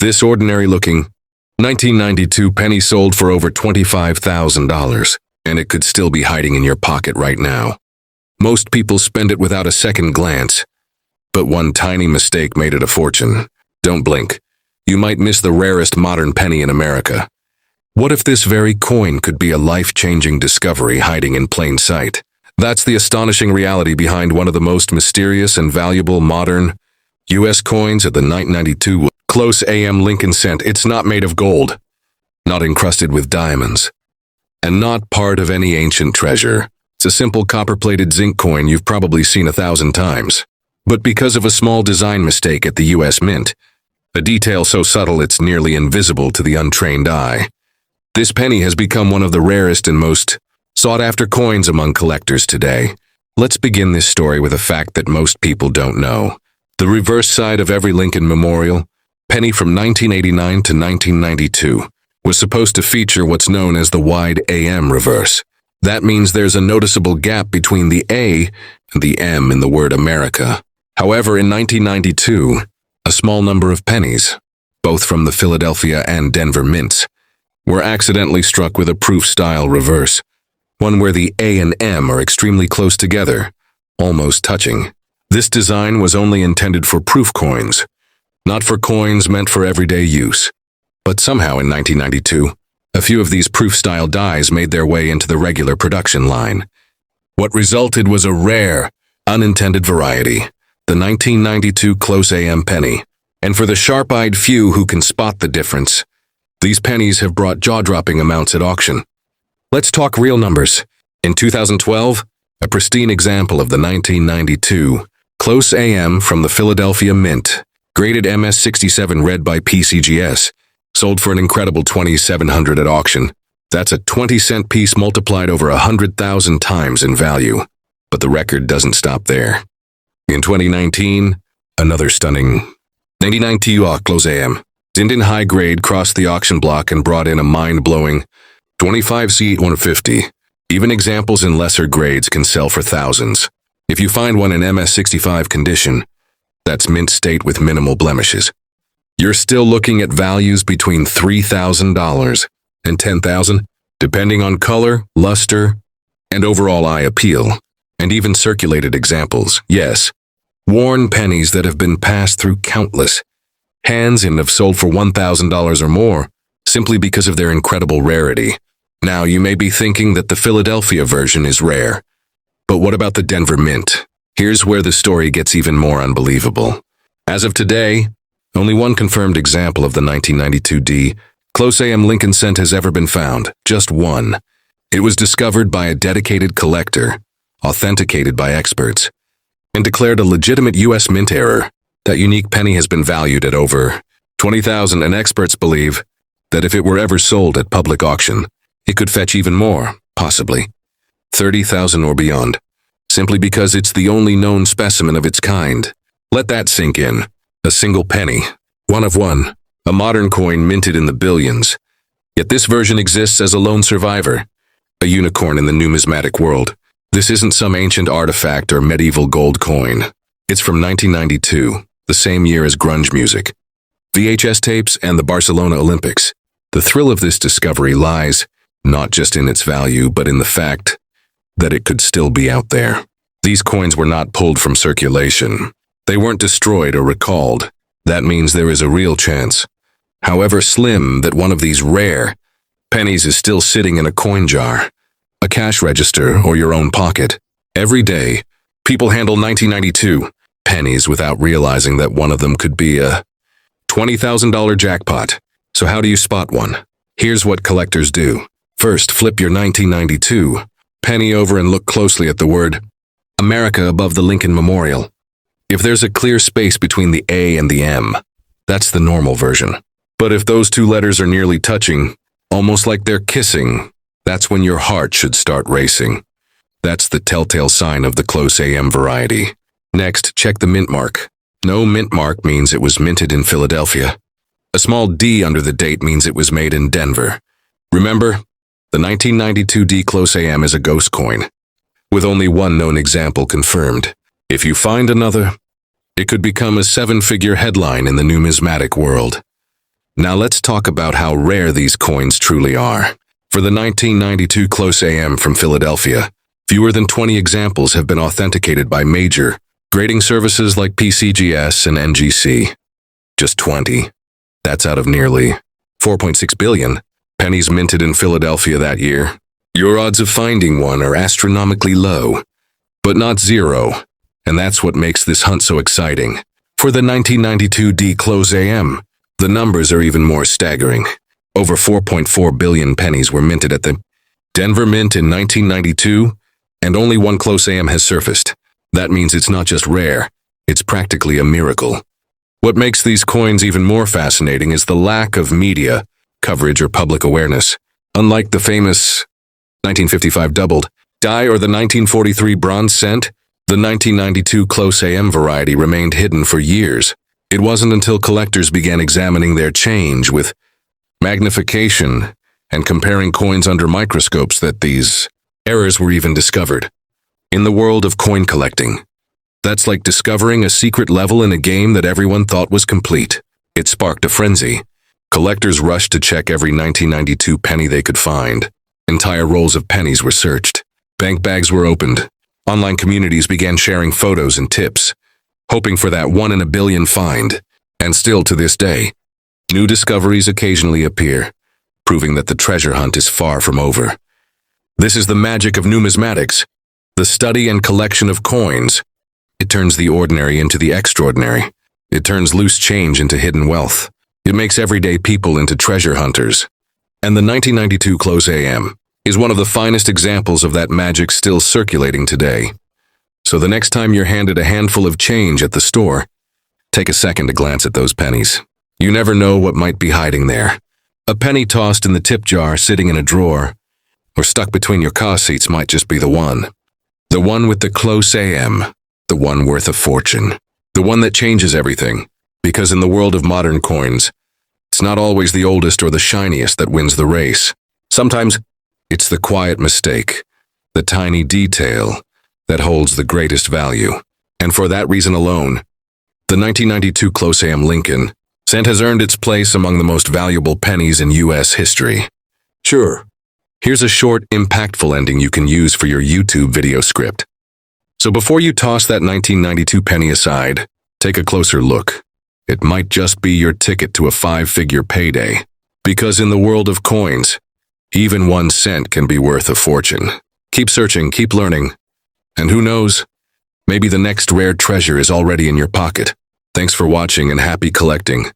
This ordinary-looking 1992 penny sold for over $25,000, and it could still be hiding in your pocket right now. Most people spend it without a second glance, but one tiny mistake made it a fortune. Don't blink. You might miss the rarest modern penny in America. What if this very coin could be a life-changing discovery hiding in plain sight? That's the astonishing reality behind one of the most mysterious and valuable modern U.S. coins of the 1992 Close AM Lincoln cent. It's not made of gold, not encrusted with diamonds, and not part of any ancient treasure. It's a simple copper-plated zinc coin you've probably seen 1,000 times. But because of a small design mistake at the U.S. Mint, a detail so subtle it's nearly invisible to the untrained eye, this penny has become one of the rarest and most sought-after coins among collectors today. Let's begin this story with a fact that most people don't know. The reverse side of every Lincoln Memorial penny from 1989 to 1992 was supposed to feature what's known as the wide AM reverse. That means there's a noticeable gap between the A and the M in the word America. However, in 1992, a small number of pennies, both from the Philadelphia and Denver mints, were accidentally struck with a proof-style reverse, one where the A and M are extremely close together, almost touching. This design was only intended for proof coins, not for coins meant for everyday use. But somehow in 1992, a few of these proof-style dies made their way into the regular production line. What resulted was a rare, unintended variety, the 1992 Close AM penny. And for the sharp-eyed few who can spot the difference, these pennies have brought jaw-dropping amounts at auction. Let's talk real numbers. In 2012, a pristine example of the 1992 Close AM from the Philadelphia Mint, graded MS67 read by PCGS, sold for an incredible $2,700 at auction. That's a 20-cent piece multiplied over 100,000 times in value. But the record doesn't stop there. In 2019, another stunning 99 TUA Close AM, zinned in high grade, crossed the auction block and brought in a mind-blowing 25C 150. Even examples in lesser grades can sell for thousands. If you find one in MS65 condition, that's mint state with minimal blemishes, you're still looking at values between $3,000 and $10,000, depending on color, luster, and overall eye appeal. And even circulated examples, yes, worn pennies that have been passed through countless hands and have sold for $1,000 or more, simply because of their incredible rarity. Now, you may be thinking that the Philadelphia version is rare, but what about the Denver Mint? Here's where the story gets even more unbelievable. As of today, only one confirmed example of the 1992 D Close AM Lincoln cent has ever been found, just one. It was discovered by a dedicated collector, authenticated by experts, and declared a legitimate U.S. Mint error. That unique penny has been valued at over $20,000, and experts believe that if it were ever sold at public auction, it could fetch even more, possibly $30,000 or beyond, simply because it's the only known specimen of its kind. Let that sink in. A single penny, one of one, a modern coin minted in the billions. Yet this version exists as a lone survivor, a unicorn in the numismatic world. This isn't some ancient artifact or medieval gold coin. It's from 1992, the same year as grunge music, VHS tapes, and the Barcelona Olympics. The thrill of this discovery lies not just in its value, but in the fact that it could still be out there. These coins were not pulled from circulation. They weren't destroyed or recalled. That means there is a real chance, however slim, that one of these rare pennies is still sitting in a coin jar, a cash register, or your own pocket. Every day, people handle 1992 pennies without realizing that one of them could be a $20,000 jackpot. So how do you spot one? Here's what collectors do. First, flip your 1992 penny over and look closely at the word America above the Lincoln Memorial. If there's a clear space between the A and the M, that's the normal version. But if those two letters are nearly touching, almost like they're kissing, that's when your heart should start racing. That's the telltale sign of the Close AM variety. Next, check the mint mark. No mint mark means it was minted in Philadelphia. A small D under the date means it was made in Denver. Remember, the 1992 D Close AM is a ghost coin, with only one known example confirmed. If you find another, it could become a seven-figure headline in the numismatic world. Now let's talk about how rare these coins truly are. For the 1992 Close AM from Philadelphia, fewer than 20 examples have been authenticated by major grading services like PCGS and NGC. Just 20. That's out of nearly 4.6 billion pennies minted in Philadelphia that year. Your odds of finding one are astronomically low, but not zero, and that's what makes this hunt so exciting. For the 1992 D Close AM, the numbers are even more staggering. Over 4.4 billion pennies were minted at the Denver Mint in 1992, and only one Close AM has surfaced. That means it's not just rare, it's practically a miracle. What makes these coins even more fascinating is the lack of media coverage or public awareness. Unlike the famous 1955 doubled die or the 1943 bronze cent, the 1992 Close AM variety remained hidden for years. It wasn't until collectors began examining their change with magnification and comparing coins under microscopes that these errors were even discovered. In the world of coin collecting, that's like discovering a secret level in a game that everyone thought was complete. It sparked a frenzy. Collectors rushed to check every 1992 penny they could find. Entire rolls of pennies were searched. Bank bags were opened. Online communities began sharing photos and tips, hoping for that 1 in a billion find. And still to this day, new discoveries occasionally appear, proving that the treasure hunt is far from over. This is the magic of numismatics, the study and collection of coins. It turns the ordinary into the extraordinary. It turns loose change into hidden wealth. It makes everyday people into treasure hunters. And the 1992 Close AM is one of the finest examples of that magic still circulating today. So the next time you're handed a handful of change at the store, take a second to glance at those pennies. You never know what might be hiding there. A penny tossed in the tip jar sitting in a drawer, or stuck between your car seats might just be the one. The one with the Close AM, the one worth a fortune. The one that changes everything, because in the world of modern coins, it's not always the oldest or the shiniest that wins the race. Sometimes, it's the quiet mistake, the tiny detail, that holds the greatest value. And for that reason alone, the 1992 Close AM Lincoln cent has earned its place among the most valuable pennies in U.S. history. Sure, here's a short, impactful ending you can use for your YouTube video script. So before you toss that 1992 penny aside, take a closer look. It might just be your ticket to a 5-figure payday. Because in the world of coins, even 1 cent can be worth a fortune. Keep searching, keep learning. And who knows, maybe the next rare treasure is already in your pocket. Thanks for watching and happy collecting.